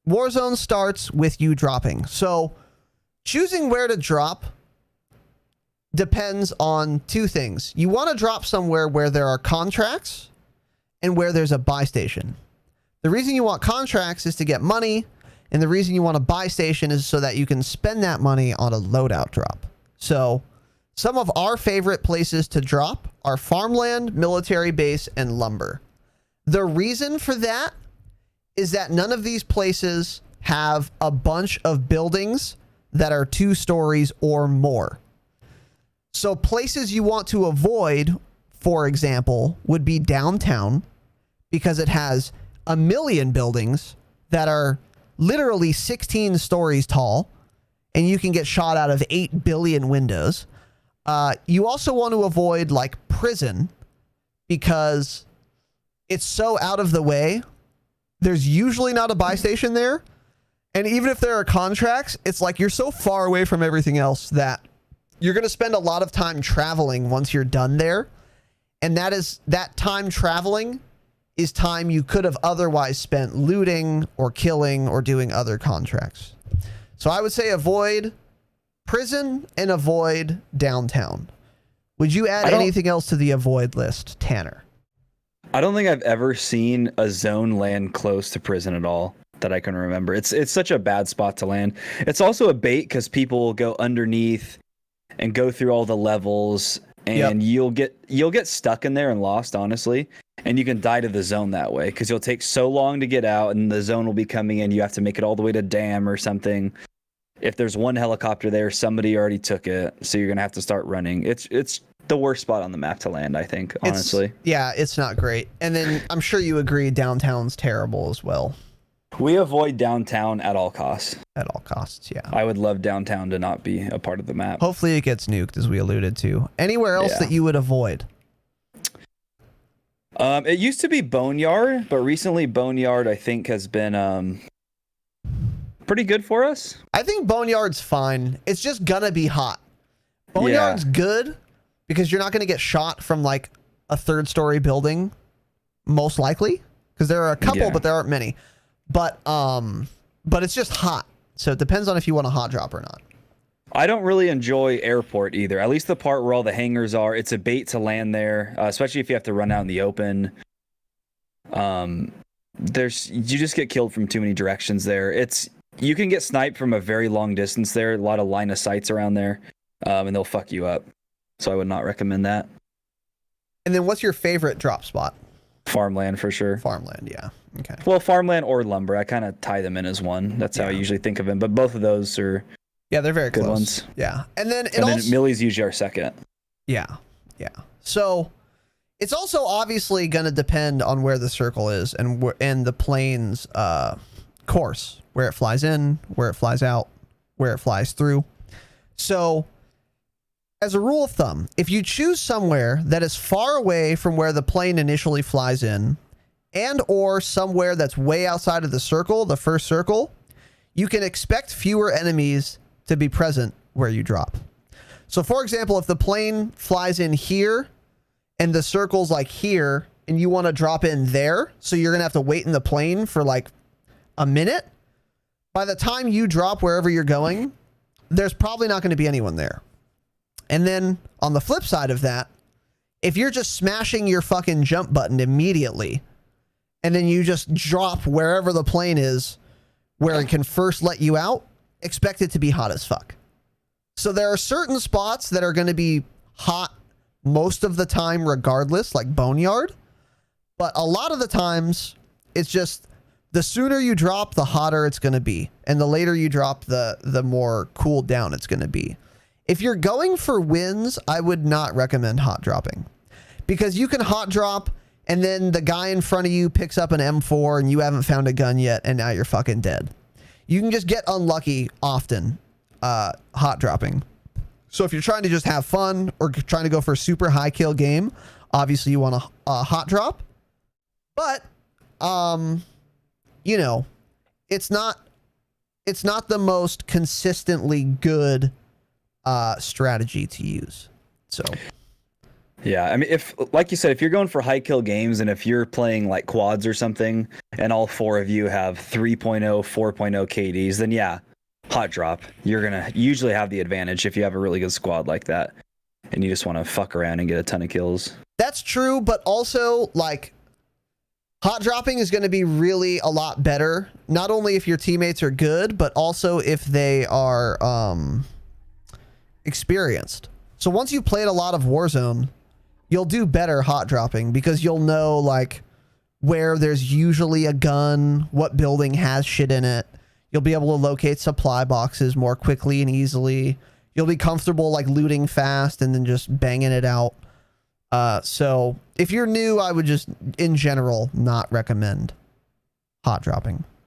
Warzone starts with you dropping. So choosing where to drop depends on two things. You want to drop somewhere where there are contracts and where there's a buy station. The reason you want contracts is to get money, and the reason you want a buy station is so that you can spend that money on a loadout drop. So some of our favorite places to drop are farmland, military base, and lumber. The reason for that is that none of these places have a bunch of buildings that are 2 stories or more. So places you want to avoid, for example, would be downtown, because it has a million buildings that are literally 16 stories tall, and you can get shot out of 8 billion windows. You also want to avoid like prison, because it's so out of the way. There's usually not a buy station there. And even if there are contracts, it's like you're so far away from everything else that you're going to spend a lot of time traveling once you're done there. And that time traveling is time you could have otherwise spent looting or killing or doing other contracts. So I would say avoid prison and avoid downtown. Would you add anything else to the avoid list, Tanner? I don't think I've ever seen a zone land close to prison at all that I can remember. It's such a bad spot to land. It's also a bait because people will go underneath and go through all the levels, and you'll get stuck in there and lost, honestly. And you can die to the zone that way because you'll take so long to get out, and the zone will be coming in. You have to make it all the way to dam or something. If there's one helicopter there, somebody already took it, so you're gonna have to start running. It's the worst spot on the map to land, I think, honestly. It's not great. And then I'm sure you agree downtown's terrible as well. We avoid downtown at all costs. At all costs, yeah. I would love downtown to not be a part of the map. Hopefully it gets nuked, as we alluded to. Anywhere else that you would avoid? It used to be Boneyard, but recently Boneyard, I think, has been pretty good for us. I think Boneyard's fine. It's just gonna be hot. Boneyard's good because you're not gonna get shot from like a 3rd-story building, most likely, because there are a couple, but there aren't many. But it's just hot, so it depends on if you want a hot drop or not. I don't really enjoy airport either. At least the part where all the hangars are. It's a bait to land there, especially if you have to run out in the open. You just get killed from too many directions there. You can get sniped from a very long distance there. A lot of line of sights around there, and they'll fuck you up. So I would not recommend that. And then what's your favorite drop spot? Farmland for sure. Farmland, yeah. Okay. Well, farmland or lumber. I kind of tie them in as one. That's how I usually think of them. But both of those are they're very good close ones. Yeah. And then Millie's usually our second. Yeah. Yeah. So it's also obviously going to depend on where the circle is and the plane's course, where it flies in, where it flies out, where it flies through. So as a rule of thumb, if you choose somewhere that is far away from where the plane initially flies in, and or somewhere that's way outside of the circle, the first circle, you can expect fewer enemies to be present where you drop. So for example, if the plane flies in here and the circle's like here and you want to drop in there, so you're going to have to wait in the plane for like a minute, by the time you drop wherever you're going, there's probably not going to be anyone there. And then on the flip side of that, if you're just smashing your fucking jump button immediately, and then you just drop wherever the plane is, where it can first let you out, expect it to be hot as fuck. So there are certain spots that are going to be hot most of the time regardless, like Boneyard. But a lot of the times, it's just the sooner you drop, the hotter it's going to be. And the later you drop, the more cooled down it's going to be. If you're going for wins, I would not recommend hot dropping. Because you can hot drop, and then the guy in front of you picks up an M4, and you haven't found a gun yet, and now you're fucking dead. You can just get unlucky often hot dropping. So if you're trying to just have fun or trying to go for a super high kill game, obviously you want a hot drop. But, you know, it's not the most consistently good strategy to use. So Yeah, I mean, if like you said, if you're going for high kill games and if you're playing like quads or something, and all four of you have 3.0, 4.0 KDs, then yeah, hot drop. You're gonna usually have the advantage if you have a really good squad like that, and you just want to fuck around and get a ton of kills. That's true, but also like hot dropping is going to be really a lot better. Not only if your teammates are good, but also if they are experienced. So once you played a lot of Warzone, you'll do better hot dropping because you'll know like where there's usually a gun, what building has shit in it. You'll be able to locate supply boxes more quickly and easily. You'll be comfortable like looting fast and then just banging it out. So if you're new, I would just in general not recommend hot dropping.